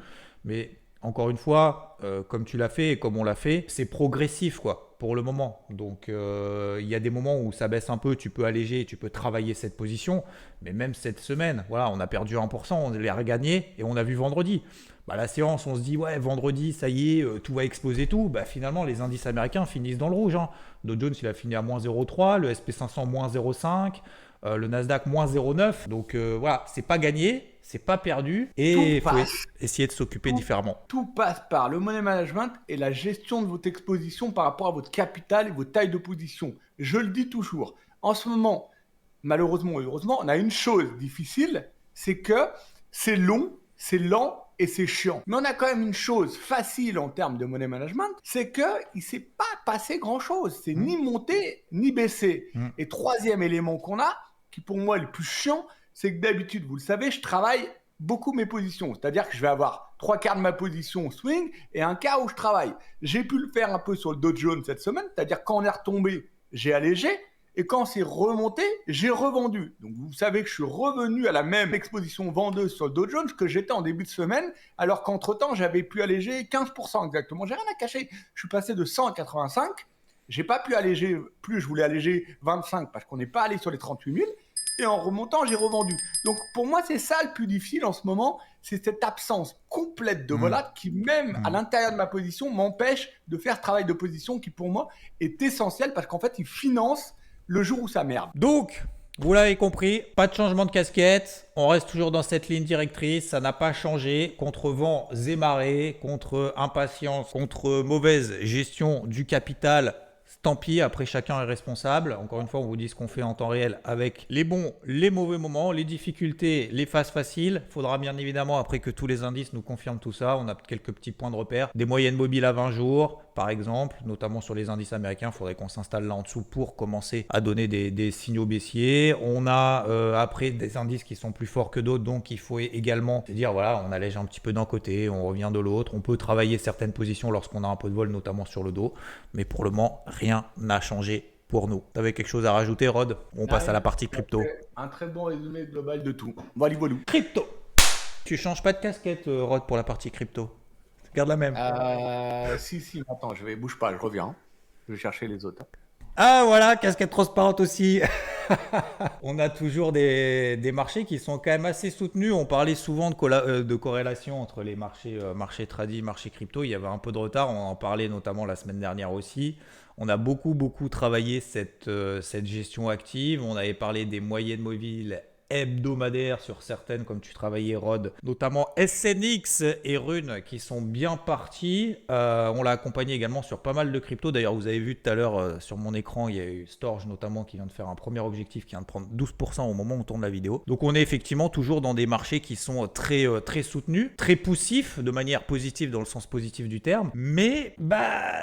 Mais encore une fois, comme tu l'as fait et comme on l'a fait, c'est progressif quoi, pour le moment. Donc il y a des moments où ça baisse un peu, tu peux alléger, tu peux travailler cette position. Mais même cette semaine, voilà, on a perdu 1%, on l'a regagné et on a vu vendredi. La séance, on se dit, ouais, vendredi, ça y est, tout va exploser tout. Finalement, les indices américains finissent dans le rouge. Dow Jones, il a fini à moins 0,3, le SP500 moins 0,5, le Nasdaq moins 0,9. Donc voilà, c'est pas gagné, c'est pas perdu et il faut essayer de s'occuper différemment. Tout passe par le money management et la gestion de votre exposition par rapport à votre capital et vos tailles de position. Je le dis toujours. En ce moment, malheureusement ou heureusement, on a une chose difficile, c'est que c'est long, c'est lent et c'est chiant. Mais on a quand même une chose facile en termes de money management, c'est qu'il ne s'est pas passé grand-chose. C'est ni monté, ni baissé. Et troisième élément qu'on a, qui pour moi est le plus chiant, c'est que d'habitude, vous le savez, je travaille beaucoup mes positions. C'est-à-dire que je vais avoir 3/4 de ma position au swing et un quart où je travaille. J'ai pu le faire un peu sur le Dow Jones cette semaine, c'est-à-dire quand on est retombé, j'ai allégé. Et quand c'est remonté, j'ai revendu. Donc vous savez que je suis revenu à la même exposition vendeuse sur le Dow Jones que j'étais en début de semaine, alors qu'entre-temps, j'avais pu alléger 15% exactement. J'ai rien à cacher. Je suis passé de 100 à 85. J'ai pas pu alléger plus, je voulais alléger 25 parce qu'on n'est pas allé sur les 38 000. Et en remontant, j'ai revendu. Donc pour moi, c'est ça le plus difficile en ce moment, c'est cette absence complète de volat qui, même à l'intérieur de ma position, m'empêche de faire travail de position qui pour moi est essentiel parce qu'en fait, il finance le jour où ça merde. Donc, vous l'avez compris, pas de changement de casquette. On reste toujours dans cette ligne directrice. Ça n'a pas changé. Contre vents et marées, contre impatience, contre mauvaise gestion du capital. Tant pis, après chacun est responsable. Encore une fois, on vous dit ce qu'on fait en temps réel avec les bons, les mauvais moments, les difficultés, les phases faciles. Il faudra bien évidemment, après que tous les indices nous confirment tout ça, on a quelques petits points de repère. Des moyennes mobiles à 20 jours, par exemple, notamment sur les indices américains. Il faudrait qu'on s'installe là en dessous pour commencer à donner des signaux baissiers. On a après des indices qui sont plus forts que d'autres, donc il faut également se dire, voilà, on allège un petit peu d'un côté, on revient de l'autre. On peut travailler certaines positions lorsqu'on a un peu de vol, notamment sur le dos. Mais pour le moment, rien n'a changé pour nous. Tu avais quelque chose à rajouter, Rod? On passe à la partie crypto. Un très bon résumé global de tout. Voilà. Crypto. Tu changes pas de casquette, Rod, pour la partie crypto? Garde la même. Si, attends, bouge pas, je reviens. Je vais chercher les autres. Ah voilà, casquette transparente aussi. On a toujours des marchés qui sont quand même assez soutenus. On parlait souvent de corrélation entre les marchés tradis, marchés crypto. Il y avait un peu de retard. On en parlait notamment la semaine dernière aussi. On a beaucoup travaillé cette gestion active. On avait parlé des moyennes mobiles hebdomadaires sur certaines, comme tu travaillais, Rod, notamment SNX et Rune qui sont bien partis. On l'a accompagné également sur pas mal de cryptos. D'ailleurs, vous avez vu tout à l'heure sur mon écran, il y a eu Storj notamment qui vient de faire un premier objectif qui vient de prendre 12% au moment où on tourne la vidéo. Donc on est effectivement toujours dans des marchés qui sont très soutenus, très poussifs, de manière positive dans le sens positif du terme. Mais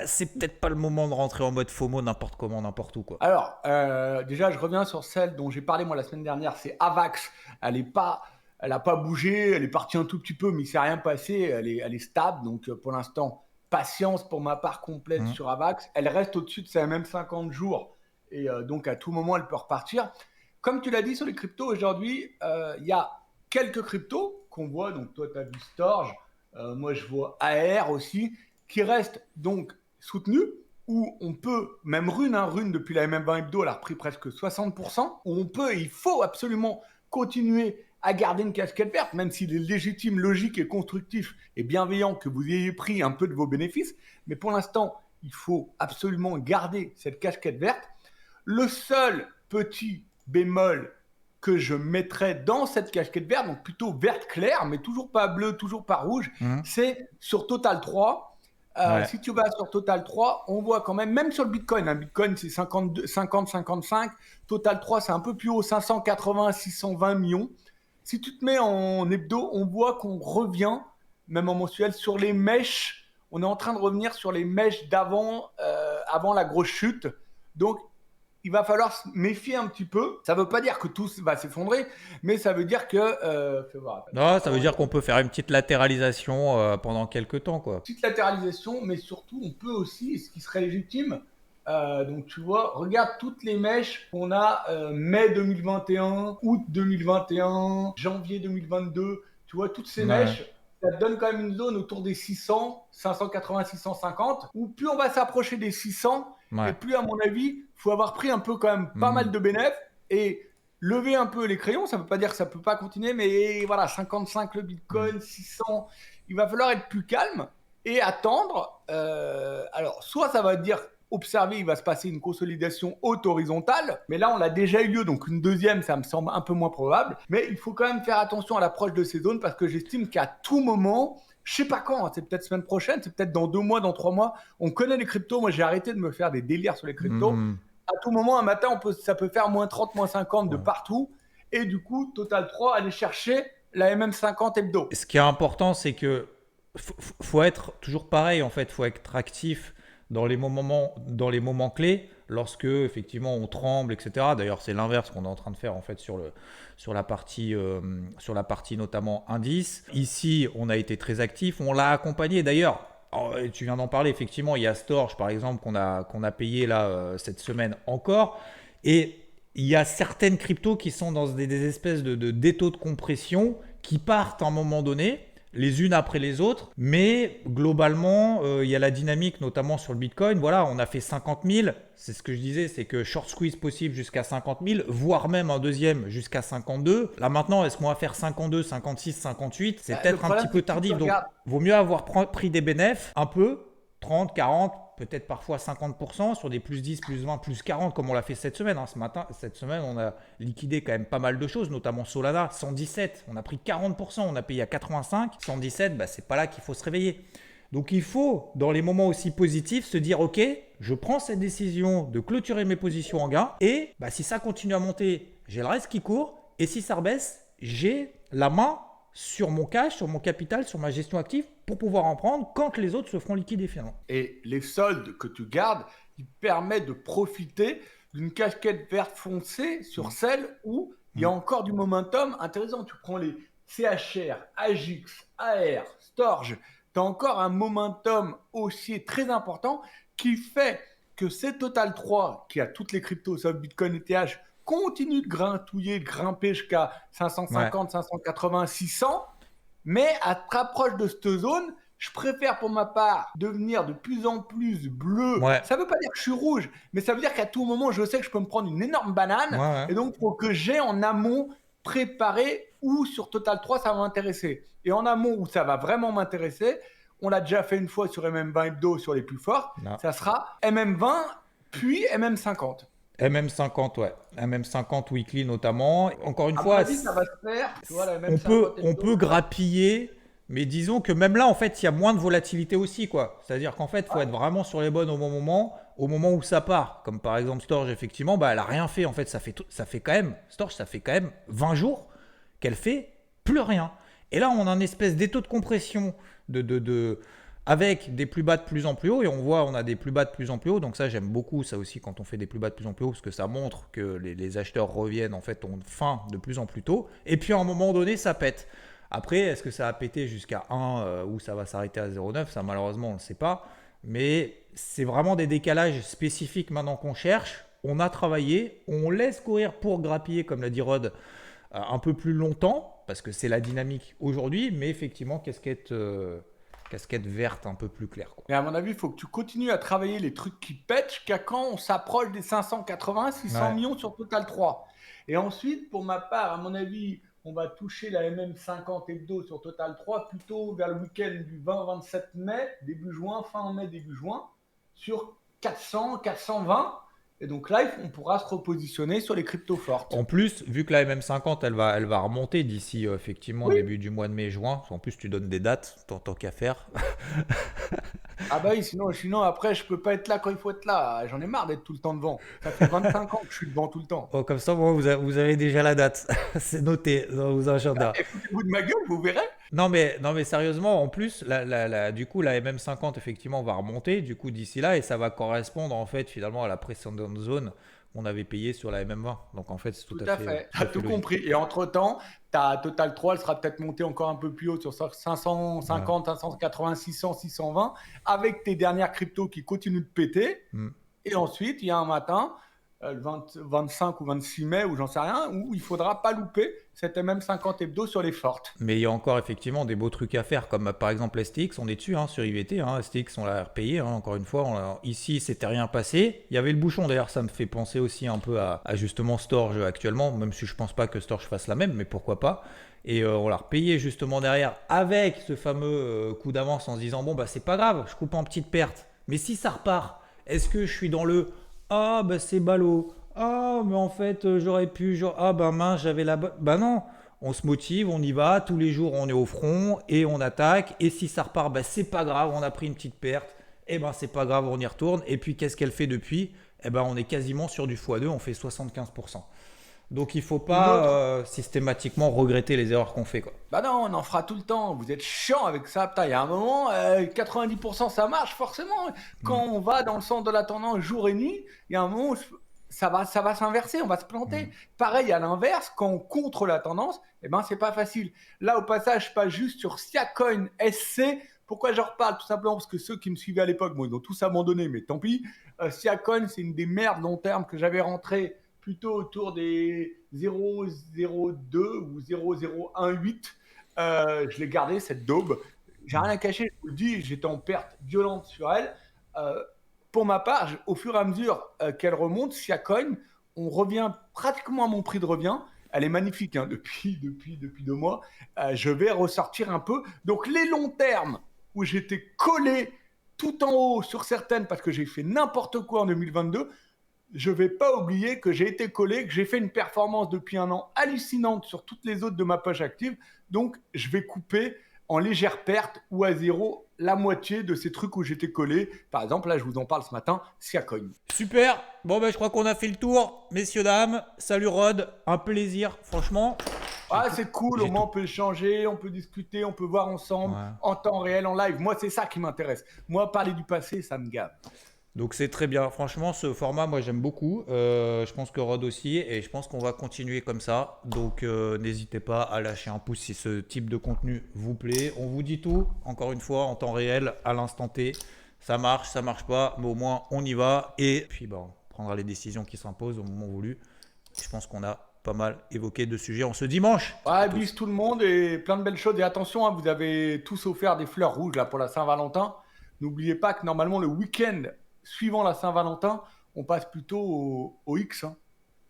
c'est peut-être pas le moment de rentrer en mode FOMO n'importe comment, n'importe où, quoi. Alors, déjà, je reviens sur celle dont j'ai parlé moi la semaine dernière, c'est Avax. Elle n'a pas bougé, elle est partie un tout petit peu, mais il ne s'est rien passé. Elle est stable, donc pour l'instant, patience pour ma part complète sur Avax. Elle reste au-dessus de ses même 50 jours, et donc à tout moment, elle peut repartir. Comme tu l'as dit sur les cryptos aujourd'hui, il y a quelques cryptos qu'on voit. Donc toi, tu as vu Storj, moi je vois AR aussi, qui restent donc soutenus. Où on peut, même Rune depuis la MM20 hebdo, elle a repris presque 60%, où il faut absolument continuer à garder une casquette verte, même s'il est légitime, logique et constructif et bienveillant que vous ayez pris un peu de vos bénéfices. Mais pour l'instant, il faut absolument garder cette casquette verte. Le seul petit bémol que je mettrais dans cette casquette verte, donc plutôt verte claire, mais toujours pas bleu, toujours pas rouge, c'est sur Total 3. Si tu vas sur Total 3, on voit quand même sur le Bitcoin, Bitcoin c'est 50-55, Total 3 c'est un peu plus haut, 580-620 millions. Si tu te mets en hebdo, on voit qu'on revient, même en mensuel, sur les mèches. On est en train de revenir sur les mèches d'avant, avant la grosse chute. Donc, il va falloir se méfier un petit peu. Ça ne veut pas dire que tout va s'effondrer, mais ça veut dire que... non, ça veut dire qu'on peut faire une petite latéralisation pendant quelques temps, quoi. Petite latéralisation, mais surtout, on peut aussi, ce qui serait légitime, donc tu vois, regarde toutes les mèches qu'on a mai 2021, août 2021, janvier 2022. Tu vois, toutes ces mèches, ça te donne quand même une zone autour des 600, 580, 650, où plus on va s'approcher des 600, et plus, à mon avis, il faut avoir pris un peu quand même pas mal de bénéfices et lever un peu les crayons. Ça ne veut pas dire que ça ne peut pas continuer, mais voilà, 55 le Bitcoin, 600, il va falloir être plus calme et attendre. Alors, soit ça va dire observer, il va se passer une consolidation haute horizontale, mais là, on l'a déjà eu lieu, donc une deuxième, ça me semble un peu moins probable. Mais il faut quand même faire attention à l'approche de ces zones parce que j'estime qu'à tout moment, je sais pas quand, c'est peut-être semaine prochaine, c'est peut-être dans 2 mois, dans 3 mois. On connaît les cryptos. Moi, j'ai arrêté de me faire des délires sur les cryptos. À tout moment, un matin, ça peut faire moins 30, moins 50 de partout. Et du coup, Total 3, aller chercher la MM50 hebdo. Ce qui est important, c'est que faut être toujours pareil en fait, faut être actif dans les moments clés, lorsque effectivement on tremble, etc. D'ailleurs, c'est l'inverse qu'on est en train de faire en fait sur la partie notamment indice. Ici, on a été très actif, on l'a accompagné. D'ailleurs, tu viens d'en parler, effectivement, il y a Storj par exemple qu'on a payé là cette semaine encore, et il y a certaines cryptos qui sont dans des espèces d'étaux de compression qui partent à un moment donné, les unes après les autres, mais globalement, il y a la dynamique, notamment sur le Bitcoin. Voilà, on a fait 50 000, c'est ce que je disais, c'est que short squeeze possible jusqu'à 50 000, voire même un deuxième jusqu'à 52. Là maintenant, est-ce qu'on va faire 52, 56, 58? C'est peut-être un petit peu tardif, donc vaut mieux avoir pris des bénéfices un peu, 30, 40, peut-être parfois 50% sur des plus 10, plus 20, plus 40 comme on l'a fait cette semaine. Cette semaine, on a liquidé quand même pas mal de choses, notamment Solana, 117, on a pris 40%, on a payé à 85, 117, c'est pas là qu'il faut se réveiller. Donc il faut, dans les moments aussi positifs, se dire ok, je prends cette décision de clôturer mes positions en gain et si ça continue à monter, j'ai le reste qui court, et si ça rebaisse, j'ai la main sur mon cash, sur mon capital, sur ma gestion active pour pouvoir en prendre quand les autres se feront liquider finalement. Et les soldes que tu gardes, ils permettent de profiter d'une casquette verte foncée sur celle où il y a encore du momentum intéressant. Tu prends les CHR, AGIX, AR, Storj, tu as encore un momentum haussier très important qui fait que ces Total 3, qui a toutes les cryptos sauf Bitcoin et ETH, continue de grimper, jusqu'à 550, 580, 600. Mais à te rapproche de cette zone, je préfère pour ma part devenir de plus en plus bleu. Ouais. Ça ne veut pas dire que je suis rouge, mais ça veut dire qu'à tout moment, je sais que je peux me prendre une énorme banane. Ouais. Et donc, il faut que j'ai en amont préparé où sur Total 3, ça va m'intéresser. Et en amont où ça va vraiment m'intéresser, on l'a déjà fait une fois sur MM20 hebdo sur les plus forts, ça sera MM20 puis MM50. MM50, ouais. MM50 weekly notamment. Encore une À fois, mon avis, ça va se faire. Tu vois, la on peut grappiller, mais disons que même là, en fait, il y a moins de volatilité aussi, quoi. C'est-à-dire qu'en fait, il faut être vraiment sur les bonnes au moment où ça part. Comme par exemple Storj, effectivement, elle n'a rien fait. En fait, ça fait quand même 20 jours qu'elle fait plus rien. Et là, on a une espèce d'étau de compression avec des plus bas de plus en plus haut, et on a des plus bas de plus en plus haut. Donc ça, j'aime beaucoup ça aussi quand on fait des plus bas de plus en plus haut, parce que ça montre que les acheteurs reviennent, en fait, ont faim de plus en plus tôt. Et puis à un moment donné, ça pète. Après, est-ce que ça va péter jusqu'à 1 ou ça va s'arrêter à 0,9? Ça, malheureusement, on ne le sait pas. Mais c'est vraiment des décalages spécifiques maintenant qu'on cherche. On a travaillé, on laisse courir pour grappiller, comme l'a dit Rod, un peu plus longtemps, parce que c'est la dynamique aujourd'hui. Mais effectivement, casquette verte un peu plus claire, quoi. Mais à mon avis, il faut que tu continues à travailler les trucs qui pètent jusqu'à quand on s'approche des 580, 600 millions sur Total 3. Et ensuite, pour ma part, à mon avis, on va toucher la MM50 hebdo sur Total 3 plutôt vers le week-end du 20-27 mai, début juin, fin mai, début juin, sur 400, 420. Et donc là, on pourra se repositionner sur les cryptos fortes. En plus, vu que la MM50, elle va remonter d'ici effectivement début du mois de mai-juin. En plus, tu donnes des dates, tant qu'à faire. Ah bah oui, sinon après, je peux pas être là quand il faut être là. J'en ai marre d'être tout le temps devant. Ça fait 25 ans que je suis devant tout le temps. Comme ça, vous avez déjà la date. C'est noté dans vos agendas. Foutez-vous de ma gueule, vous verrez. Non mais sérieusement, en plus, du coup, la MM50 effectivement va remonter du coup d'ici là, et ça va correspondre en fait finalement à la précédente zone qu'on avait payée sur la MM20. Donc en fait, c'est tout à fait. Tu as tout compris. Et entre-temps, ta Total 3, elle sera peut-être montée encore un peu plus haut sur 550, 580, 600, 620, avec tes dernières cryptos qui continuent de péter. Et ensuite, il y a un matin, le 25 ou 26 mai, ou j'en sais rien, où il ne faudra pas louper cette MM50 hebdo sur les fortes. Mais il y a encore effectivement des beaux trucs à faire, comme par exemple STX, on est dessus sur IVT. STX, on l'a repayé, encore une fois. Ici, c'était rien passé. Il y avait le bouchon, d'ailleurs, ça me fait penser aussi un peu à justement Storj actuellement, même si je ne pense pas que Storj fasse la même, mais pourquoi pas. Et on l'a repayé justement derrière avec ce fameux coup d'avance en se disant bon, c'est pas grave, je coupe en petite perte. Mais si ça repart, est-ce que je suis dans le c'est ballot. Mais en fait, j'aurais pu. Mince, j'avais la bonne. Non, on se motive, on y va. Tous les jours, on est au front et on attaque. Et si ça repart, c'est pas grave, on a pris une petite perte. C'est pas grave, on y retourne. Et puis, qu'est-ce qu'elle fait depuis ? On est quasiment sur du x2, on fait 75%. Donc il faut pas systématiquement regretter les erreurs qu'on fait, quoi. Bah non, on en fera tout le temps. Vous êtes chiant avec ça. Putain, il y a un moment, 90% ça marche forcément. Quand on va dans le sens de la tendance jour et nuit, il y a un moment où ça va s'inverser, on va se planter. Pareil à l'inverse, quand on contre la tendance, eh ben c'est pas facile. Là, au passage, je passe juste sur Siacoin SC. Pourquoi j'en reparle? Tout simplement parce que ceux qui me suivaient à l'époque, bon, ils ont tous abandonné, mais tant pis. Siacoin, c'est une des merdes long terme que j'avais rentré plutôt autour des 0,02 ou 0,018. Je l'ai gardé, cette daube. J'ai rien à cacher, je vous le dis, j'étais en perte violente sur elle. Pour ma part, au fur et à mesure qu'elle remonte, Siacoin, on revient pratiquement à mon prix de revient. Elle est magnifique hein, depuis 2 mois. Je vais ressortir un peu. Donc les longs termes où j'étais collé tout en haut sur certaines parce que j'ai fait n'importe quoi en 2022, je ne vais pas oublier que j'ai été collé, que j'ai fait une performance depuis 1 an hallucinante sur toutes les autres de ma poche active. Donc, je vais couper en légère perte ou à zéro la moitié de ces trucs où j'étais collé. Par exemple, là, je vous en parle ce matin, Siacoin. Super. Bon, ben, je crois qu'on a fait le tour. Messieurs, dames, salut Rod. Un plaisir, franchement. Ah, c'est cool. Au moins, on peut échanger, on peut discuter, on peut voir ensemble en temps réel, en live. Moi, c'est ça qui m'intéresse. Moi, parler du passé, ça me gave. Donc c'est très bien. Franchement, ce format, moi j'aime beaucoup. Je pense que Rod aussi. Et je pense qu'on va continuer comme ça. Donc n'hésitez pas à lâcher un pouce si ce type de contenu vous plaît. On vous dit tout, encore une fois, en temps réel, à l'instant T. Ça marche pas. Mais au moins, on y va. Et puis, on prendra les décisions qui s'imposent au moment voulu. Je pense qu'on a pas mal évoqué de sujets en ce dimanche. Ouais, bis tout le monde et plein de belles choses. Et attention, hein, vous avez tous offert des fleurs rouges là, pour la Saint-Valentin. N'oubliez pas que normalement, le week-end suivant la Saint-Valentin, on passe plutôt au X. Hein.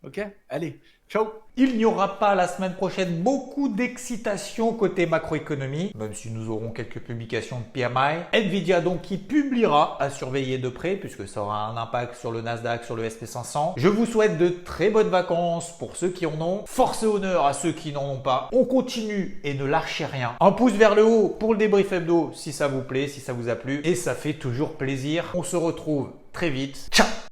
Ok? Allez, ciao! Il n'y aura pas la semaine prochaine beaucoup d'excitation côté macroéconomie, même si nous aurons quelques publications de PMI. Nvidia donc qui publiera à surveiller de près puisque ça aura un impact sur le Nasdaq, sur le SP500. Je vous souhaite de très bonnes vacances pour ceux qui en ont. Force et honneur à ceux qui n'en ont pas. On continue et ne lâchez rien. Un pouce vers le haut pour le débrief hebdo si ça vous plaît, si ça vous a plu. Et ça fait toujours plaisir. On se retrouve très vite. Ciao!